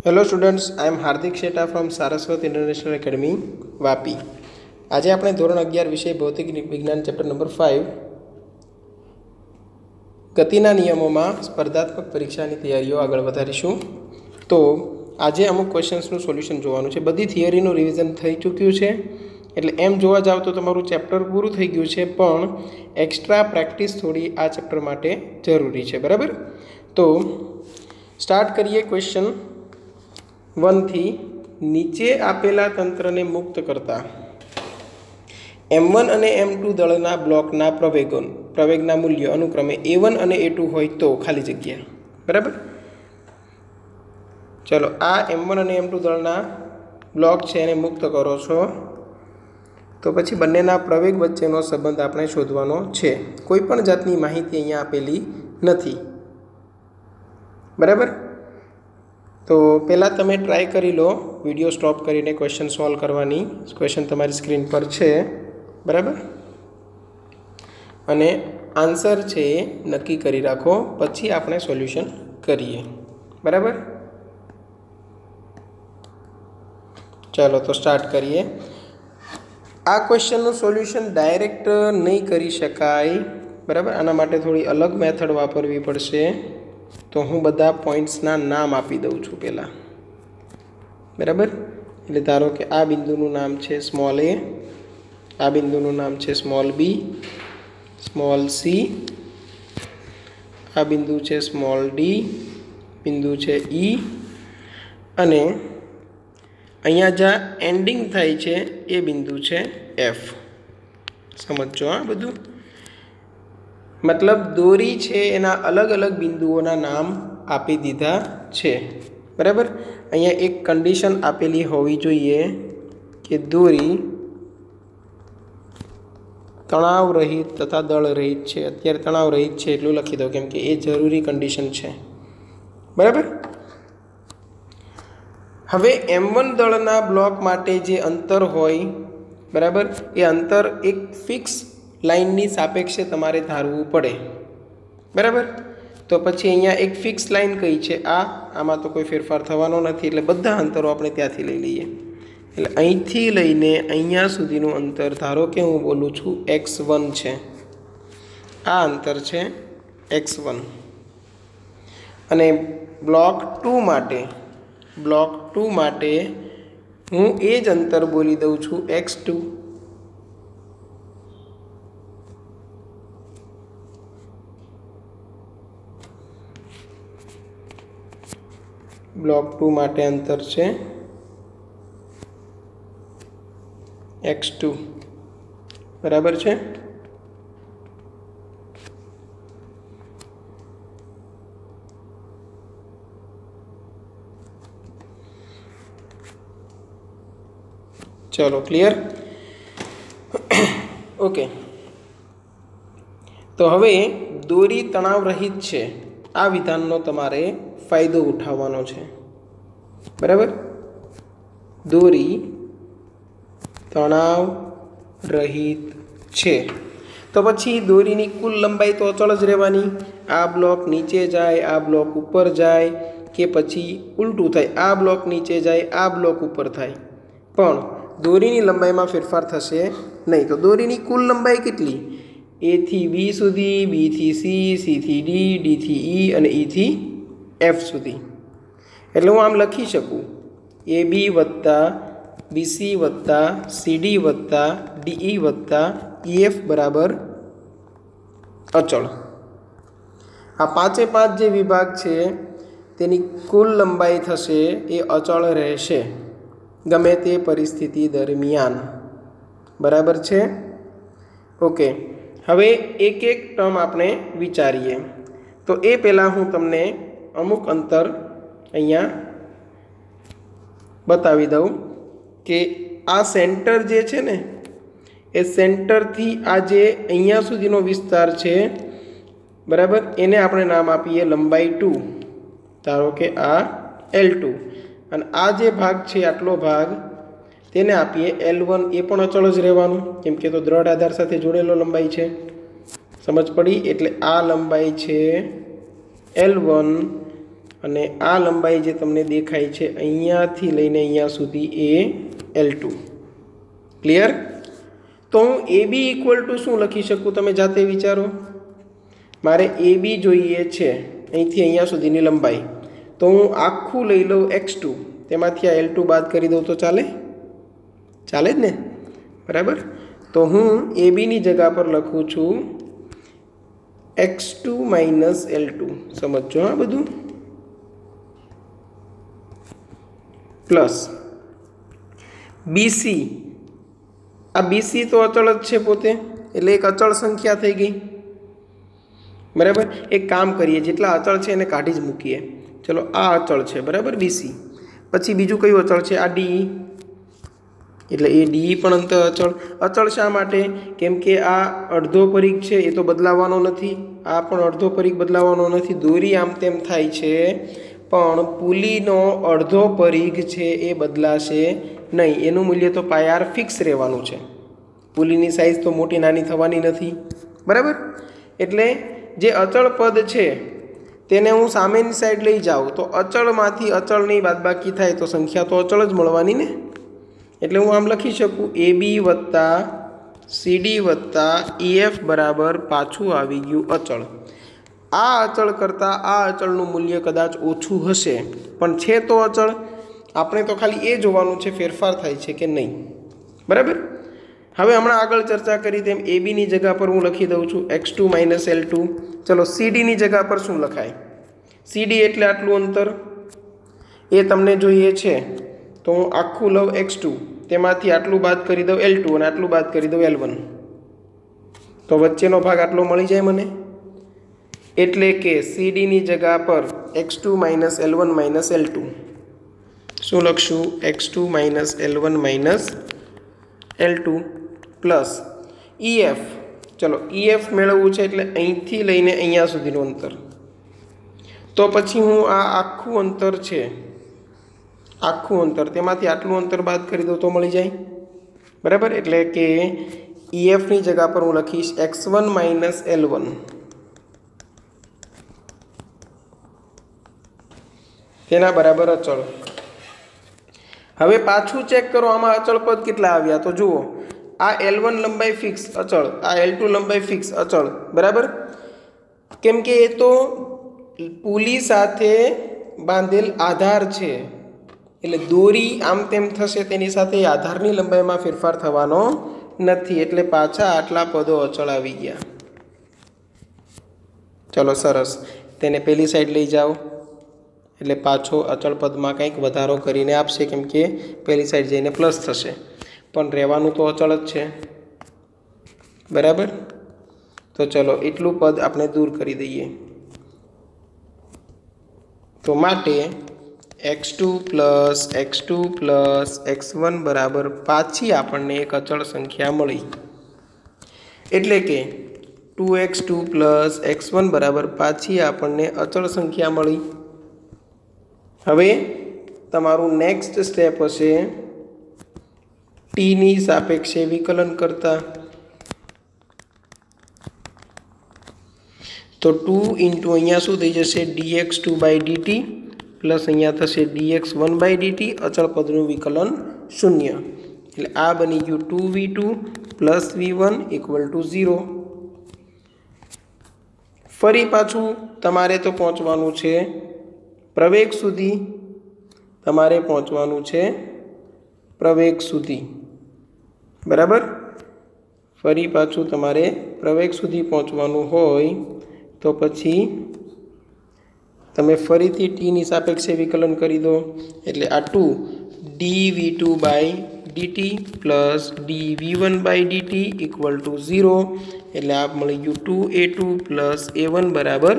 Hello students, I am Hardik Sheta from Saraswat international academy Vapi. आज આપણે ધોરણ 11 વિષય ભૌતિક વિજ્ઞાન ચેપ્ટર નંબર 5 ગતિના નિયમોમાં સ્પર્ધાત્મક પરીક્ષાની તૈયારીઓ આગળ વધારીશું। તો આજે અમુક ક્વેશ્ચન્સનું સોલ્યુશન જોવાનું છે। બધી થિયરીનું રિવિઝન થઈ ચૂક્યું છે, એટલે એમ જોવા જાવ તો તમારું ચેપ્ટર પૂરું થઈ ગયું છે, પણ એક્સ્ટ્રા પ્રેક્ટિસ થોડી આ ચેપ્ટર માટે જરૂરી છે, બરાબર। તો સ્ટાર્ટ કરીએ ક્વેશ્ચન 1 थी। नीचे आपेला तंत्र ने मुक्त करता M1 અને M2 दळना ब्लॉकना प्रवेगना मूल्य अनुक्रमे A1 અને A2 होय तो खाली जग्या, बराबर। चलो आ M1 અને M2 दळना ब्लॉक छे एने मुक्त करो छो, तो पछी बंनेना प्रवेग वच्चेनो संबंध आपणे शोधवानो छे। कोईपण जातनी माहिती अहींया आपेली नथी, बराबर। तो पहला तमे ट्राय करी लो, विडियो स्टॉप करीने क्वेश्चन सॉल्व करवानी। क्वेश्चन तमारी स्क्रीन पर छे, बराबर, अने आंसर छे नक्की करी राखो, पछी आपणे सोल्यूशन करीए, बराबर। चलो तो स्टार्ट करिए। आ क्वेश्चनનું सोल्यूशन डायरेक्ट नहीं करी शकाय, बराबर। आना माटे थोड़ी अलग मेथड वापरवी पड़शे। तो हूँ बधा पॉइंट्सना नाम आपी दऊँ छूँ पहला, बराबर। एटले धारो कि आ बिंदुनुं नाम छे स्मॉल ए, आ बिंदुनुं नाम छे स्मॉल बी, स्मॉल सी, आ बिंदु छे स्मॉल डी, बिंदु छे ई, अने अहींया ज्यां एंडिंग थाय छे ए बिंदु छे एफ। समझो आ बधुं, मतलब दोरी छे एना अलग अलग बिंदुओना नाम आपी दीधा छे, बराबर। अहींया एक कंडीशन आपेली होवी जोईए कि दोरी तणाव रहित तथा दळ रहित छे। अत्यारे तणाव रहित छे एटलुं लखी दो, केम के ए जरूरी कंडीशन छे, बराबर। हवे M1 दळना ब्लॉक माटे जे अंतर होय, बराबर, ए अंतर एक फिक्स लाइननी सापेक्षे तमारे धारवू पड़े, बराबर। तो पछी अहींया एक फिक्स लाइन कई छे आमां तो कोई फेरफार थवानो नथी, एटले बधा अंतरो आपणे त्यांथी लई लईए। एटले અહીંથી લઈને અહીંયા સુધીનું અંતર ધારો કે હું બોલું છું x1 છે, આ અંતર છે x1, અને બ્લોક 2 માટે હું એ જ અંતર બોલી દઉં છું x2। ब्लॉक 2 माटे अंतर है x2, बराबर है। चलो क्लियर, ओके। तो हवे दोरी तणाव रहित है, आ विधाननो तमारे फायदो उठाववानो छे, बराबर। दोरी तणाव रहित छे तो पछी दोरीनी कुल लंबाई तो अचल ज रहेवानी। आ ब्लॉक नीचे जाए, आ ब्लॉक ऊपर जाए, के पछी उल्टू थाय, आ ब्लॉक नीचे जाए, आ ब्लॉक ऊपर थाय, पण दोरीनी लंबाई में फेरफार थशे नहीं। तो दोरीनी कुल लंबाई केटली? ए थी बी सुधी, बी थी सी, सी थी डी, डी थी ई अने ई थी एफ सुधी। एटले हूँ आम लखी शकूँ ए बी वत्ता बी सी वत्ता सी डी वत्ता डी ई वत्ता ई एफ बराबर अचल। आ 5 जे विभाग है तेनी कुल लंबाई थशे ए अचल रहेशे गमे ते परिस्थिति दरमियान, बराबर है। ओके, हवे एक एक टर्म आपणे विचारीए। तो ए पहला हूँ तमने अमुक अंतर अहींया बतावी दऊं कि आ सेंटर जे छे ने ए सेंटर थी आ जे अहींया सुधीनो विस्तार छे, बराबर, एने आपणे नाम आपीए लंबाई 2। धारो के आ L2 अने आ जे भाग छे आटलो भाग तेने आपीए L1। ए पण अचल ज रहेवानुं, केम के तो दृढ़ आधार साथे जोड़ेलो लंबाई छे। समझ पड़ी? एटले आ लंबाई छे L1 અને આ લંબાઈ જે તમને દેખાય છે અહીંયાથી લઈને અહીંયા સુધી એ L2 ક્લિયર। તો હું AB ઇક્વલ ટુ શું લખી શકું તમે જાતે વિચારો। મારે AB જોઈએ છે અહીંથી અહીંયા સુધીની લંબાઈ, તો હું આખું લઈ લઉં x2, તેમાંથી આ L2 બાદ કરી દઉં તો ચાલે જ ને, બરાબર। તો હું ABની જગ્યા પર લખું છું x2 માઇનસ L2, સમજો આ બધું, પ્લસ BC, આ BC તો અચળ જ છે પોતે, એટલે એક અચળ સંખ્યા થઈ ગઈ, બરાબર। એક કામ કરીએ, જેટલા અચળ છે એને કાઢી જ મૂકીએ। ચલો આ અચળ છે, બરાબર, BC। પછી બીજું કયું અચળ છે? આ DE, એટલે એ DE પણ અંત અચળ શા માટે? કેમ કે આ અડધો પરિઘ છે એ તો બદલાવાનો નથી, આ પણ અડધો પરિઘ બદલાવાનો નથી, દોરી આમ તેમ થાય છે પણ પુલીનો અડધો પરિઘ છે એ બદલાશે નહીં, એનું મૂલ્ય તો પાય r ફિક્સ રહેવાનું છે, પુલીની સાઇઝ તો મોટી નાની થવાની નથી, બરાબર। એટલે જે અચળ પદ છે તેને હું સામેની સાઈડ લઈ જાઉં તો અચળમાંથી અચળની બાદબાકી થાય તો સંખ્યા તો અચળ જ મળવાની ને, એટલે હું આમ લખી શકું AB વત્તા CD વત્તા EF બરાબર પાછું આવી ગયું અચળ। આ અચળ કરતાં આ અચળનું મૂલ્ય કદાચ ઓછું હશે, પણ છે તો અચળ, આપણે તો ખાલી એ જોવાનું છે ફેરફાર થાય છે કે નહીં, બરાબર। હવે હમણાં આગળ ચર્ચા કરી તેમ ABની જગ્યા પર હું લખી દઉં છું x2 માઇનસ L2। ચલો CDની જગ્યા પર શું લખાય? CD એટલે આટલું અંતર, એ તમને જોઈએ છે તો હું આખું લઉં x2, તેમાંથી આટલું બાદ કરી દઉં L2 અને આટલું બાદ કરી દઉં L1, તો વચ્ચેનો ભાગ આટલો મળી જાય મને। એટલે કે CDની જગ્યા પર x2 minus L1 minus L2 શું લખશું? x2 minus L1 minus L2 plus EF। ચલો EF મેળવવું છે એટલે અહીંથી લઈને અહીંયા સુધીનું અંતર, તો પછી હું આ આખું અંતર છે, આખું અંતર તેમાંથી આટલું અંતર બાદ કરી દઉં તો મળી જાય, બરાબર। એટલે કે EFની જગ્યા પર હું લખીશ x1 માઇનસ L1 તેના બરાબર અચળ। હવે પાછું ચેક કરો આમાં અચળ પદ કેટલા આવ્યા, તો જુઓ આ L1 લંબાઈ ફિક્સ અચળ, આ L2 લંબાઈ ફિક્સ અચળ, બરાબર। કેમ કે એ તો પુલી સાથે બાંધેલ આધાર છે, એટલે દોરી આમ તેમ થશે તેની સાથે આધારની લંબાઈમાં ફેરફાર થવાનો નથી, એટલે પાછા આટલા પદો અચળ આવી ગયા। ચલો સરસ, તેને પેલી સાઈડ લઈ જાઓ એટલે પાછો અચળ પદમાં કંઈક વધારો કરીને આપશે, કેમ કે પેલી સાઈડ જઈને પ્લસ થશે, પણ રહેવાનું તો અચળ જ છે, બરાબર। તો ચલો એટલું પદ આપણે દૂર કરી દઈએ, તો માટે x2 પ્લસ x1 બરાબર પાછી આપણને એક અચળ સંખ્યા મળી, એટલે કે 2x2 પ્લસ x1 બરાબર પાછી આપણને અચળ સંખ્યા મળી। હવે તમારું નેક્સ્ટ સ્ટેપ હશે ટીની સાપેક્ષે વિકલન કરતા, તો 2 ઇન્ટુ અહીંયા શું થઈ જશે dx2 બાય dt પ્લસ અહીંયા થશે dx1 બાય dt, અચળ પદનું વિકલન 0, એટલે આ બની ગયું 2v2 plus v1 equal to 0। ફરી પાછું તમારે તો પહોંચવાનું છે પ્રવેગ સુધી, તમારે પહોંચવાનું છે પ્રવેગ સુધી, બરાબર। ફરી પાછું તમારે પ્રવેગ સુધી પહોંચવાનું હોય તો પછી તમે ફરીથી ટીની સાપેક્ષે વિકલન કરી દો, એટલે આ 2 dv2 by dt plus dv1 by dt equal to 0, એટલે આ મળી ગયું 2a2 પ્લસ a1 બરાબર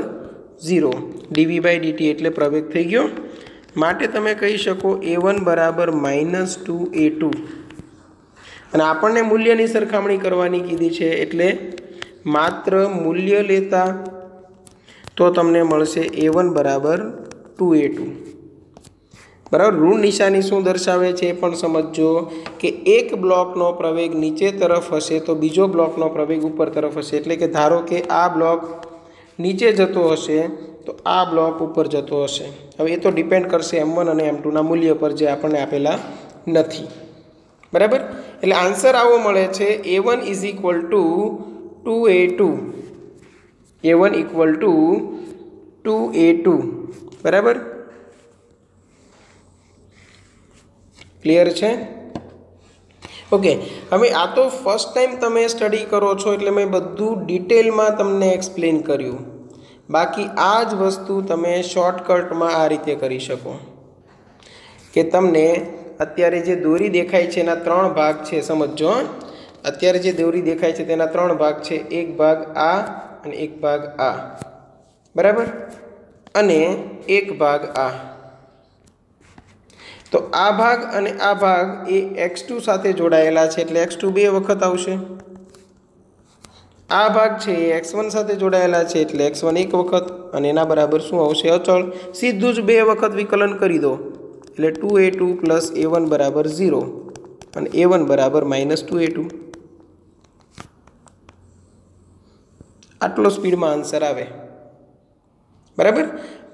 0, dv બાય dt એટલે પ્રવેગ થઈ ગયો, માટે તમે કહી શકો a1 બરાબર -2a2, અને આપણને મૂલ્યની સરખામણી કરવાની કીધી છે, એટલે માત્ર મૂલ્ય લેતા તો તમને મળશે a1 બરાબર 2a2, બરાબર। ઋણ નિશાની શું દર્શાવે છે એ પણ સમજો કે એક બ્લોકનો પ્રવેગ નીચે તરફ હશે તો બીજો બ્લોકનો પ્રવેગ ઉપર તરફ હશે, એટલે કે ધારો કે આ બ્લોક નીચે જતો હશે તો આ બ્લોક ઉપર જતો હશે, હવે એ તો ડિપેન્ડ કરશે M1 અને M2ના મૂલ્ય પર જે આપણને આપેલા નથી, બરાબર. એટલે આન્સર આવો મળે છે A1 is equal to 2A2, A1 equal to 2A2, બરાબર. ક્લિયર છે? ઓકે. હવે આ તો ફર્સ્ટ ટાઈમ તમે સ્ટડી કરો છો એટલે મેં બધું ડિટેલમાં તમને એક્સપ્લેન કર્યું. બાકી આ જ વસ્તુ તમે શોર્ટકટમાં આ રીતે કરી શકો કે તમને અત્યારે જે દોરી દેખાય છે એના 3 ભાગ છે, સમજો. અત્યારે જે દોરી દેખાય છે તેના 3 ભાગ છે, એક ભાગ આ અને એક ભાગ આ, બરાબર, અને એક ભાગ આ. તો આ ભાગ અને આ ભાગ એ x2 સાથે જોડાયેલા છે એટલે x2 2 વખત આવશે. આ ભાગ છે એ x1 સાથે જોડાયેલા છે એટલે x1 1 વખત, અને એના બરાબર શું આવશે? અચળ. સીધું જ 2 વખત વિકલન કરી દો એટલે 2A2 પ્લસ A1 બરાબર 0 અને A1 બરાબર -2A2. આટલો સ્પીડમાં આન્સર આવે, બરાબર.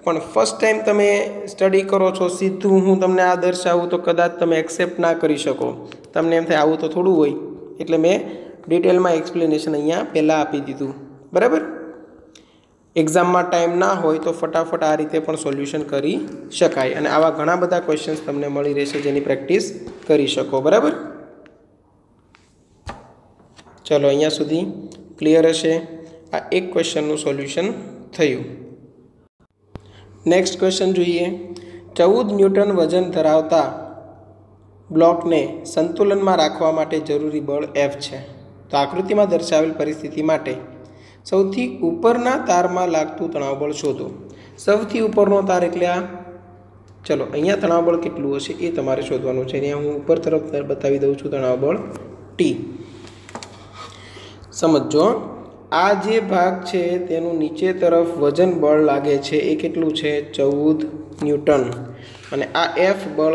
પણ ફર્સ્ટ ટાઈમ તમે સ્ટડી કરો છો, સીધું હું તમને આ દર્શાવું તો કદાચ તમે એક્સેપ્ટ ના કરી શકો. તમને એમ થાય આવું તો થોડું હોય, એટલે મેં ડિટેલમાં એક્સપ્લેનેશન અહીંયા પહેલાં આપી દીધું, બરાબર. એક્ઝામમાં ટાઈમ ના હોય તો ફટાફટ આ રીતે પણ સોલ્યુશન કરી શકાય, અને આવા ઘણા બધા ક્વેશ્ચન્સ તમને મળી રહેશે જેની પ્રેક્ટિસ કરી શકો, બરાબર. ચલો, અહીંયા સુધી ક્લિયર હશે. આ એક ક્વેશ્ચનનું સોલ્યુશન થયું. નેક્સ્ટ ક્વેશ્ચન જોઈએ. 14 ન્યૂટન વજન ધરાવતા બ્લોકને સંતુલનમાં રાખવા માટે જરૂરી બળ F છે. તો આકૃતિમાં દર્શાવેલ પરિસ્થિતિ માટે સૌથી ઉપરના તારમાં લાગતું તણાવબળ શોધો. સૌથી ઉપરનો તાર એટલે આ. ચલો, અહીંયા તણાવબળ કેટલું હશે એ તમારે શોધવાનું છે. અહીંયા હું ઉપર તરફ બતાવી દઉં છું તણાવબળ T. સમજો, આ જે ભાગ છે તેનું નીચે તરફ વજન બળ લાગે છે એ કેટલું છે? 14 ન્યૂટન. અને આ F બળ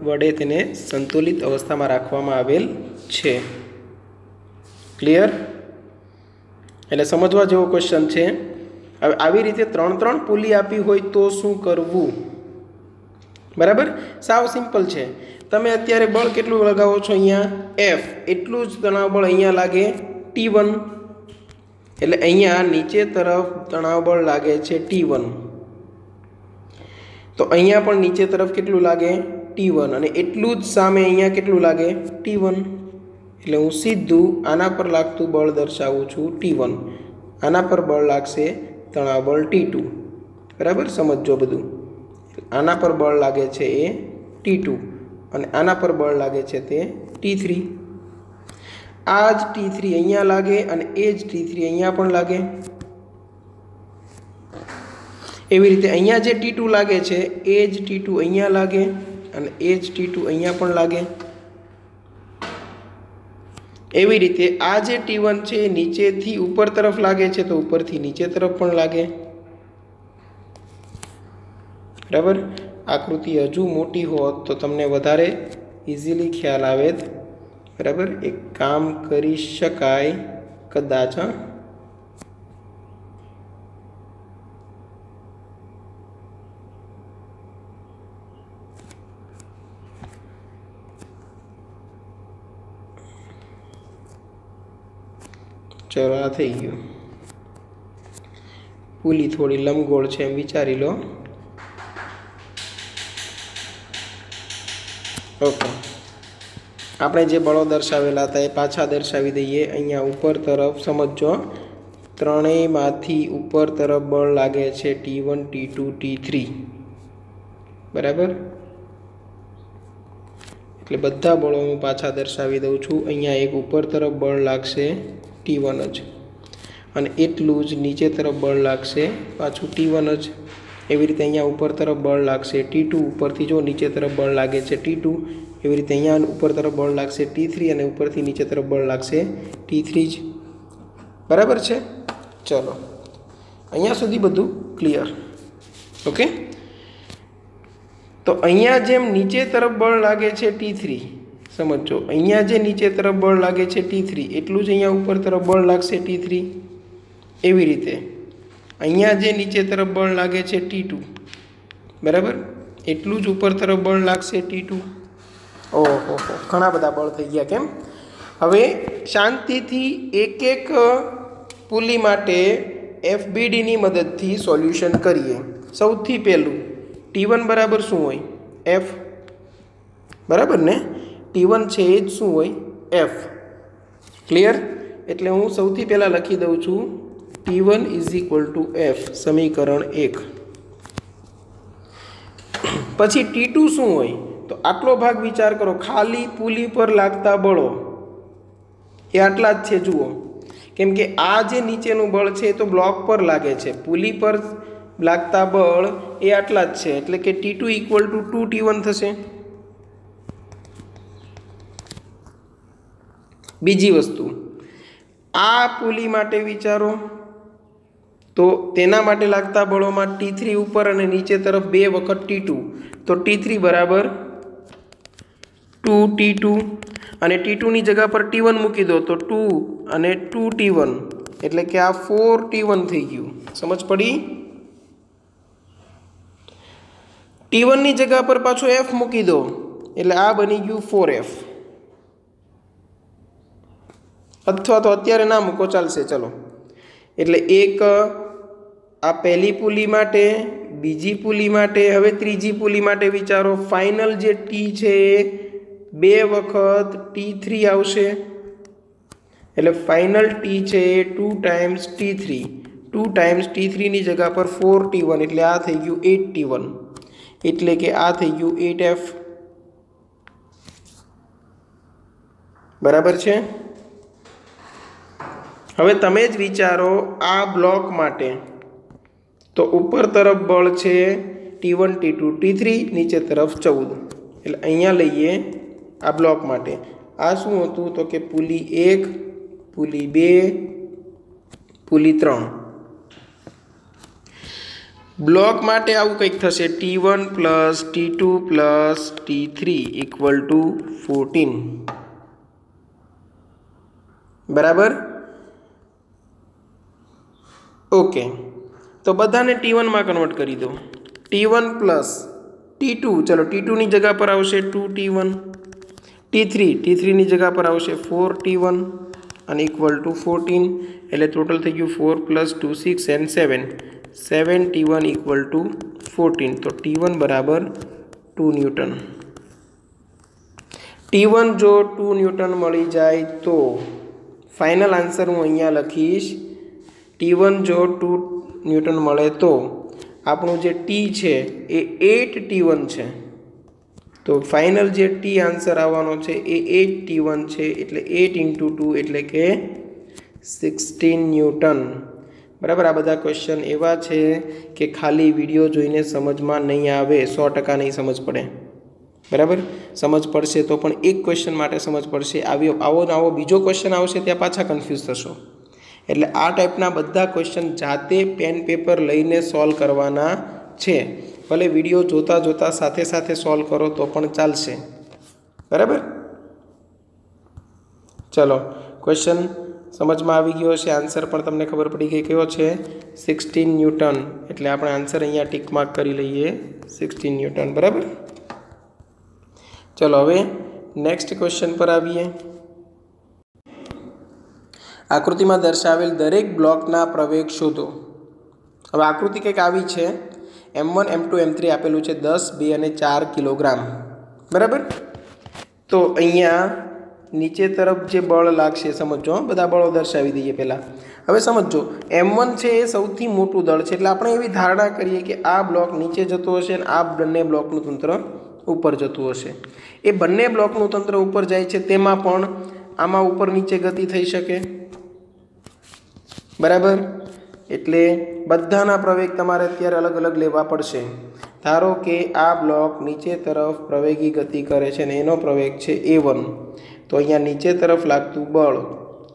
વડે તેને સંતુલિત અવસ્થામાં રાખવામાં આવેલ છે. ક્લિયર? એટલે સમજવા જેવો ક્વેશ્ચન છે. હવે આવી રીતે 3 પુલી આપી હોય તો શું કરવું? બરાબર, સાવ સિમ્પલ છે. તમે અત્યારે બળ કેટલું લગાવો છો? અહીંયા F, એટલું જ તણાવ બળ અહીંયા લાગે T1. એટલે અહીંયા નીચે તરફ તણાવ બળ લાગે છે T1. તો અહીંયા પણ નીચે તરફ કેટલું લાગે? T1. અને એટલું જ સામે અહીંયા કેટલું લાગે? T1. એટલે હું સીધું આના પર લાગતું બળ દર્શાવું છું T1. આના પર બળ લાગશે તણાવ બળ T2. બરાબર, સમજો બધું. આના પર બળ લાગે છે એ T2 અને આના પર બળ લાગે છે તે T3. આ જ T3 અહીંયા લાગે અને એ જ T3 અહીંયા પણ લાગે. એવી રીતે અહીંયા જે T2 લાગે છે એ જ T2 અહીંયા લાગે અને એ જ T2 અહીંયા પણ લાગે. એવી રીતે આ જે T1 છે નીચેથી ઉપર તરફ લાગે છે તો ઉપરથી નીચે તરફ પણ લાગે. બરાબર, આકૃતિ હજુ મોટી હોત તો તમને વધારે ઇઝીલી ખ્યાલ આવે. બરાબર, એક કામ કરી શકાય કદાચ. ચલો, આ થઈ ગયું. પુલી થોડી લંબગોળ છે એમ વિચારી લો. ઓકે, આપણે જે બળો દર્શાવેલા હતા એ પાછા દર્શાવી દઈએ. અહીંયા ઉપર તરફ સમજો, ત્રણેયમાંથી ઉપર તરફ બળ લાગે છે T1, T2, T3. બરાબર, એટલે બધા બળો હું પાછા દર્શાવી દઉં છું. અહીંયા એક ઉપર તરફ બળ લાગશે T1 જ, અને એટલું જ નીચે તરફ બળ લાગશે પાછું T1 જ. એવી રીતે અહીંયા ઉપર તરફ બળ લાગશે T2. ઉપરથી જો નીચે તરફ બળ લાગે છે T2. એવી રીતે અહીંયા ઉપર તરફ બળ લાગશે T3 અને ઉપરથી નીચે તરફ બળ લાગશે T3 જ. બરાબર છે? ચલો, અહીંયા સુધી બધું ક્લિયર. ઓકે, તો અહીંયા જેમ નીચે તરફ બળ લાગે છે T3, સમજો, અહીંયા જે નીચે તરફ બળ લાગે છે T3 એટલું જ અહીંયા ઉપર તરફ બળ લાગશે T3. એવી રીતે અહીંયા જે નીચે તરફ બળ લાગે છે T2 बराबर एटलू ज ऊपर तरफ बळ लागशे T2। ओहो घणा बधा बळ थई गया केम। हवे शांतिथी एक एक पुली माटे FBD नी मददथी सोल्यूशन करिए। सौथी पहेलू T1 बराबर शुं होय F बराबर ने T1 छे ए ज शुं होय F। क्लियर एटले हूँ सौथी पहला लखी दऊँ छूँ T1 = F समीकरण 1। पछी T2 शुं होय तो आटलो भाग विचार करो खाली पुली पर लागता बळो ए आटला ज छे जुओ केम के आ जे नीचेनुं बळ छे तो ब्लॉक पर लागे छे पुली पर लागता बळ ए आटला ज छे एटले के T2 = 2T1 थशे। बीजी वस्तु आ पुली माटे विचारो तो तेना माटे लागता बळोमां T3 ऊपर अने नीचे तरफ 2 वखत T2 तो T3 बराबर 2T2 अने T2 नी जगह पर T1 मूकी दो तो 2 अने 2T1 एटले के आ 4T1 थई गयुं। समझ पड़ी। T1 नी जगह पर पाछो F मूकी दो एटले आ बनी गयुं 4F अथवा तो अत्यारे ना मूको चालशे। चलो एटले एक आ पहली पुली माटे बीजी पुली माटे हवे त्रीजी पुली माटे विचारो फाइनल जे T छे 2 वखत T3 आवशे एटले फाइनल T छे 2 टाइम्स T3 2 टाइम्स T3 नी जगह पर 4T1 एटले आ थई गयुं 8T1 एटले के आ थई गयुं 8F बराबर छे। हवे तमे ज विचारो आ ब्लॉक माटे तो ऊपर तरफ बळ छे T1 T2 T3 नीचे तरफ 14 एटले अहींया लईए आ ब्लॉक माटे आ शुं हतुं तो के पुली 1 पुली 2 पुली 3 ब्लॉक माटे आवुं कंईक थशे T1 + T2 + T3 = 14 बराबर। ओके तो बधाने T1 में कन्वर्ट करी दो T1 + T2 चलो T2 नी जगह पर आवशे 2T1 T3 नी जगह पर आवशे 4T1 अने = 14 एटले टोटल थई गयुं 4 + 2 6 and 7 T1 = 14 तो T1 बराबर 2 न्यूटन। T1 जो 2 न्यूटन मळी जाए तो फाइनल आंसर हूँ अहींया लखीश T1 जो 2 न्यूटन मळे तो आपणो जे T छे ए 8T1 छे तो फाइनल जे T आंसर आववानो छे ए 8T1 छे एटले 8 × 2 एटले के 16 न्यूटन। बराबर आ बधा क्वेश्चन एवा छे के खाली विडियो जोईने समझमां नहीं आवे 100% नहीं समझ पड़े। बराबर समझ पड़शे तो पण एक क्वेश्चन माटे समझ पड़शे आवो नवो बीजो क्वेश्चन आवशे त्यां पाछा कन्फ्यूज थशो एटले आ टाइपना बधा क्वेश्चन जाते पेन पेपर लईने सॉल्व करवाना छे। भले विडियो जोता जोता साथे साथे सॉल्व करो तो पण चालशे। बराबर चलो क्वेश्चन समझ में आवी गयो छे आंसर पण तमने खबर पड़ी गई कयो छे 16 न्यूटन एटले आपणे आंसर अहींया टिक मार्क करी लईए 16 न्यूटन। बराबर चलो हवे नेक्स्ट क्वेश्चन पर आवीए। आकृति में दर्शावेल दरेक ब्लॉकना प्रवेग शोधो। हवे आकृति कंईक आवी छे M1 M2 M3 आपेलू छे 10 2 અને 4 किलोग्राम। बराबर तो अहींया नीचे तरफ जे बळ लागशे समझो बधा बळो दर्शावी दईए पहला। हवे समझो M1 छे ए सौथी मोटुं दळ छे एटले आपणे एवी धारणा करीए के आ ब्लॉक नीचे जतो हशे अने आ बंने ब्लॉकनुं तंत्र ऊपर जतुं हशे। ए बंने ब्लॉकनुं तंत्र ऊपर जाय छे तेमां पण आमां ऊपर नीचे गति थई शके। बराबर एटले बधाना प्रवेग तमारे अत्यारे अलग अलग लेवा पड़शे। धारो के आ ब्लॉक नीचे तरफ प्रवेगी गति करे छे ने एनो प्रवेग छे A1 तो अहींया नीचे तरफ लागतुं बळ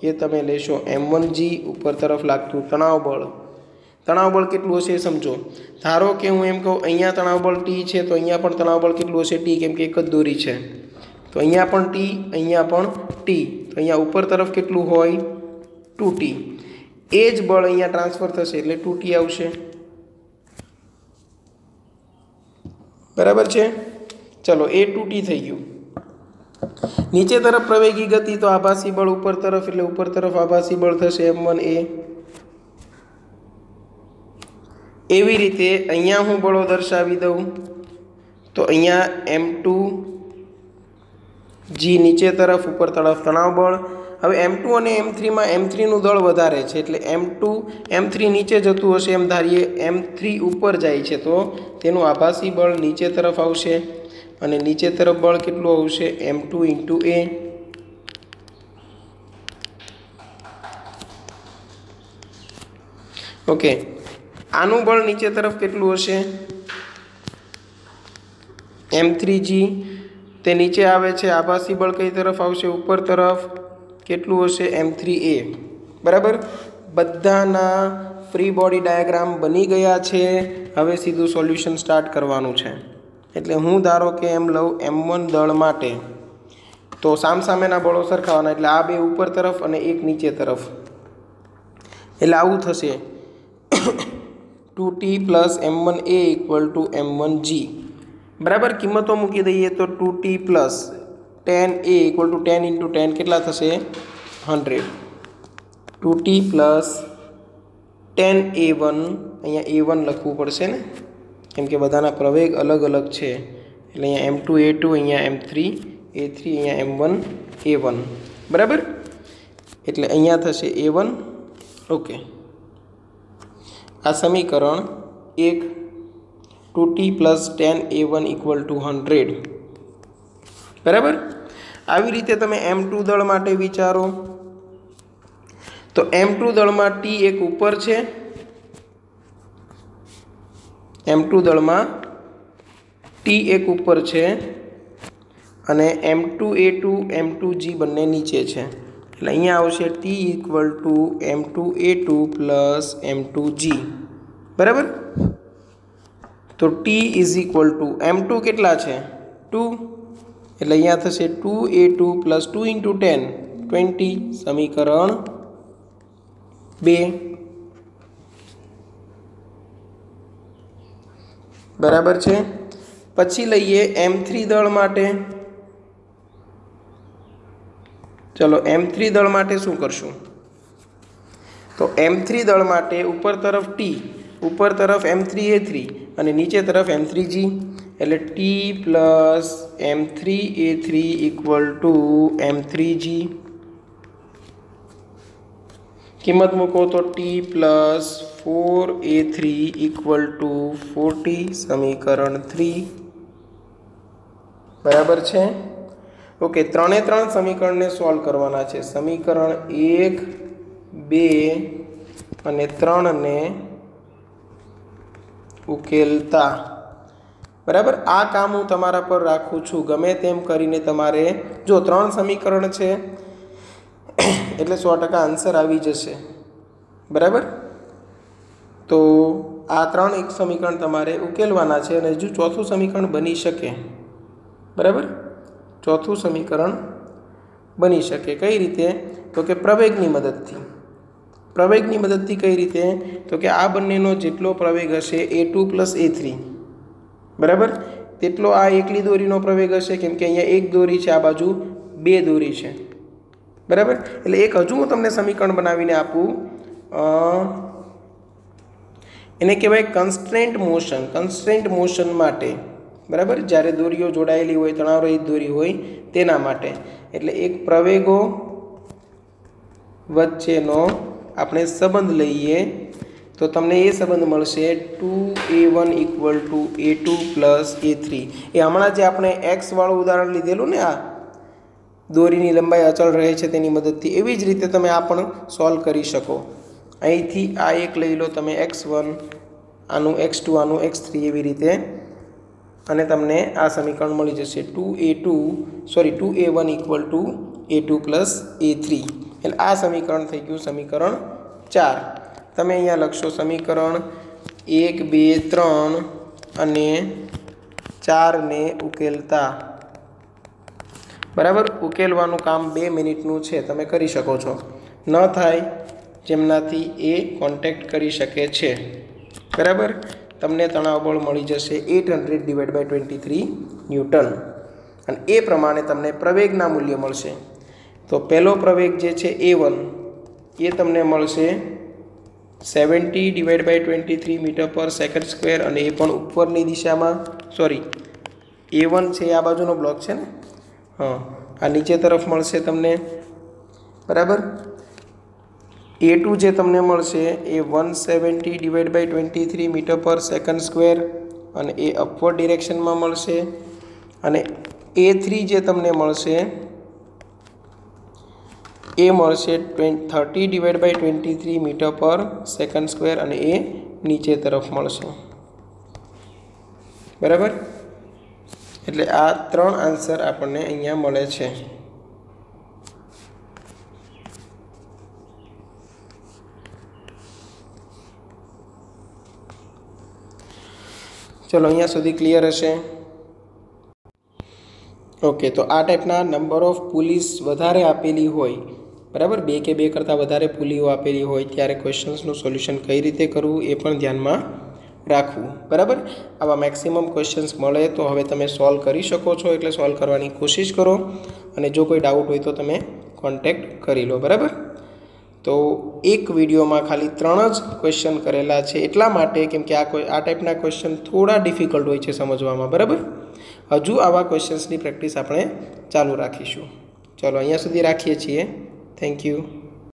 ए तमे लेशो M1G ऊपर तरफ लागतुं तणाव बळ केटलुं हशे समझो। धारो के हूँ एम कहूँ अहींया तणाव बळ T छे तो अहींया पण तणाव बळ केटलुं हशे T केम के एक ज दोरी छे तो अहींया पण T अहींया पण T तो अहींया ऊपर तरफ केटलुं होय 2T ए ज बळ अहींया ट्रांसफर थशे एटले 2T आवशे। बराबर है। चलो A2T थी गयु। नीचे तरफ प्रवेगी गति तो आभासी बल ऊपर तरफ એટલે ऊपर तरफ आभासी बल થશે M1A। एवी रीते अहींया हूँ बळो दर्शावी दऊं तो अहींया M2G नीचे तरफ ऊपर तरफ तणाव बल। हवे M2 અને M3 में M3 નું દળ વધારે છે એટલે M3 નીચે જતું હશે એમ ધારીએ M3 ઉપર જાય છે તો તેનું આભાસી બળ નીચે તરફ આવશે અને નીચે તરફ બળ કેટલું આવશે M2 × A। ओके आनु बल नीचे तरफ केटलू हशे M3G ते नीचे आवे छे आभासी बल कई तरफ आवशे ऊपर तरफ केटलू हशे M3A। बराबर बधाना फ्री बॉडी डायग्राम बनी गया छे। हवे सीधुं सोल्यूशन स्टार्ट करवानुं छे एटले हूँ धारो के एम लઉં M1 दळ माटे तो सामसामेना बळो सरखावाना एटले आ बे ऊपर तरफ अने एक नीचे तरफ एटले आवुं थशे 2T + M1A = M1G। बराबर किंमतों मूकी दईए तो 2T + 10A = 10 × 10 केटला थशे 100। 2T + 10A1 अहींया A1 लखवुं पड़शे ने केम के बधाना प्रवेग अलग अलग छे एटले अहींया M2 A2 अहींया M3 A3 अहींया M1 A1। बराबर एटले अहींया थशे A1। ओके आ समीकरण 1 2T + 10A1 = 100। बराबर આવી રીતે તમે M2 દળ માટે વિચારો तो M2 दल में T एक ऊपर है। M2 दल में T एक ऊपर है अने M2A2 M2G बने नीचे है એટલે અહીંયા આવશે T = M2A2 + M2G। बराबर तो T = M2 કેટલા છે 2 એટલે અહીંયા થશે 2A2 + 2 × 10 20 સમીકરણ 2। बराबर है। पछी लईए M3 दल माटे। चलो M3 दल माटे शू करशुं तो M3 दल माटे ऊपर तरफ T ऊपर तरफ M3A3 अने नीचे तरफ M3G एटले T + M3A3 = M3G। किंमत मूको तो T + 4A3 = 40 समीकरण 3। बराबर है। ओके 3 समीकरण ने सॉल्व करवाना है। समीकरण 1 2 અને 3 ने उकेलता। बराबर आ काम हूँ तमारा पर राखूँ छूँ गमे तेम करीने तमारे जो 3 समीकरण है એટલે 100% आंसर આવી જશે। बराबर तो आ 3 एक समीकरण तमारे उकेलवाना है અને હજુ ચોથું સમીકરણ બની શકે। बराबर चौथું समीकरण बनी शके कई रीते तो कि प्रवेगनी मददथी। प्रवेगनी मददथी कई रीते तो कि आ बंनेनो जेटलो प्रवेग हशे A2 + A3 बराबर तेटलो आ एकली दोरीनो प्रवेग हशे केम के अहींया एक दोरी छे आ बाजू बे दोरी छे। बराबर एटले एक हजू हूँ तमने समीकरण बनावीने आपूँ एने कहेवाय कन्स्ट्रेंट मोशन। कन्स्ट्रेंट मोशन माटे बराबर ज्यारे दोरीओ जोड़ायेली होय तणाव रहित दोरी होय तेना माटे एटले एक प्रवेगो वच्चेनो आपणे संबंध लईए तो तमने ए संबंध मळशे 2A1 = A2 + A3। ए हमणां जे आपणे एक्स वाळुं उदाहरण लीधेलुं ने आ दोरीनी लंबाई अचल रहे छे तेनी मददथी एवी ज रीते तमे आ पण सॉल्व करी शको। અહીંથી આ એક લઈ લો તમે x1 આનું x2 આનું x3 એવી રીતે અને તમને આ સમીકરણ મળી જશે 2A1 = A2 + A3 એટલે આ સમીકરણ થઈ ગયું સમીકરણ 4। તમે અહીંયા લખશો સમીકરણ 1 2 3 અને 4 ને ઉકેલતા। बराबर उकेलवानुं काम 2 मिनिटनुं छे तमे करी शको छो। न थाय जेमनाथी ए कॉन्टेक्ट करी शके छे। बराबर તમને તણાવ બળ મળી જશે 800/23 ન્યૂટન અને એ પ્રમાણે તમને પ્રવેગના મૂલ્ય મળશે. તો પહેલો પ્રવેગ જે છે a1 એ તમને મળશે 70/23 મીટર પર સેકન્ડ સ્ક્વેર અને એ પણ ઉપરની દિશામાં. સોરી, a1 છે આ બાજુનો બ્લોક છે ને, હા, આ નીચે તરફ મળશે તમને, બરાબર. a2 જે તમને મળશે એ 170/23 મીટર પર સેકન્ડ સ્ક્વેર અને એ અપવર્ડ ડિરેક્શનમાં મળશે. અને a3 જે તમને મળશે એ મળશે 30/23 મીટર પર સેકન્ડ સ્ક્વેર અને એ નીચે તરફ મળશે, બરાબર. એટલે આ 3 આન્સર આપણને અહીંયા મળે છે. ચલો, અહીંયા સુધી ક્લિયર હશે. ઓકે, તો આ ટાઈપના નંબર ઓફ પુલીસ વધારે આપેલી હોય, બરાબર, 2 કે 2 કરતાં વધારે પુલીઓ આપેલી હોય ત્યારે ક્વેશ્ચન્સનું સોલ્યુશન કઈ રીતે કરવું એ પણ ધ્યાનમાં રાખવું, બરાબર. આવા મેક્સિમમ ક્વેશ્ચન્સ મળે તો હવે તમે સોલ્વ કરી શકો છો, એટલે સોલ્વ કરવાની કોશિશ કરો અને જો કોઈ ડાઉટ હોય તો તમે કોન્ટેક્ટ કરી લો, બરાબર. તો એક વિડીયોમાં ખાલી 3 જ ક્વેશ્ચન કરેલા છે, એટલા માટે કેમ કે આ ટાઈપના ક્વેશ્ચન થોડા ડિફિકલ્ટ હોય છે સમજવામાં, બરાબર. હજુ આવા ક્વેશ્ચન્સની પ્રેક્ટિસ આપણે ચાલુ રાખીશું. ચલો, અહીંયા સુધી રાખીએ છીએ. Thank you.